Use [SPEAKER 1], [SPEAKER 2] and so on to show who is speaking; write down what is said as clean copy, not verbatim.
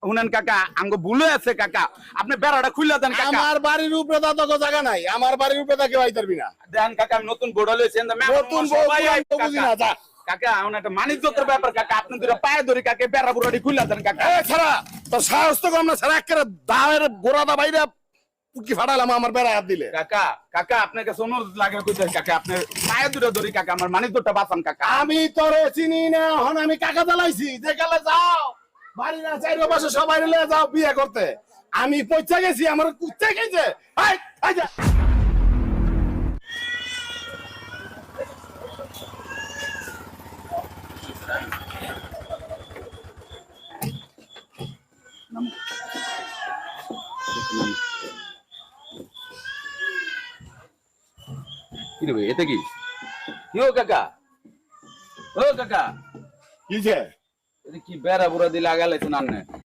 [SPEAKER 1] শুনেন কাকা আঙ্গ ভুলে আছে কাকা, আপনি বেড়াটা খুলে দেন কাকা।
[SPEAKER 2] আমার বাড়ির উপরে তো তোকে জায়গা নাই, আমার বাড়ির উপরে তা কেউ আইতে পারবি না।
[SPEAKER 1] দেন কাকা, আমি নতুন বোর্ড লইছেন,
[SPEAKER 2] নতুন বউ বুঝি না, যা।
[SPEAKER 1] কাকা এখন একটা মানিজ্যতের ব্যাপার কাকা, আপনি দুটো পায়ে ধরি কাকে বেড়া বুড়াটি খুলে দেন কাকা।
[SPEAKER 2] এ ছাড়া তোর সাহস তো কম না, ছাড়া একেবারে দাঁড়ের গোড়াটা বাইরে কি ফাটালাম আমার বেড়া হাত দিলে।
[SPEAKER 1] কাকা কাকা আপনার কাছে অনুরোধ লাগে কইতেছি কাকা, আপনি পায়ে দুটো ধরি কাকা, আমার মানিজ্যটা বাঁচান কাকা।
[SPEAKER 2] আমি তোরে চিনি না, এখন আমি কাকা জ্বালাইছি যে গেলে যাও বাড়ি না চাইরো বসে সবাই মিলে যাও বিয়ে করতে। আমি পৌঁছে গেছি, আমার কুচ্ছে গেছে। এই, এই যা।
[SPEAKER 1] কি রে ভাই, এতে কি কি ও কাকা, ও কাকা
[SPEAKER 2] কি যে
[SPEAKER 1] এটা কি বেড়া বুড়া দিয়ে লাগাইছেন আপনি?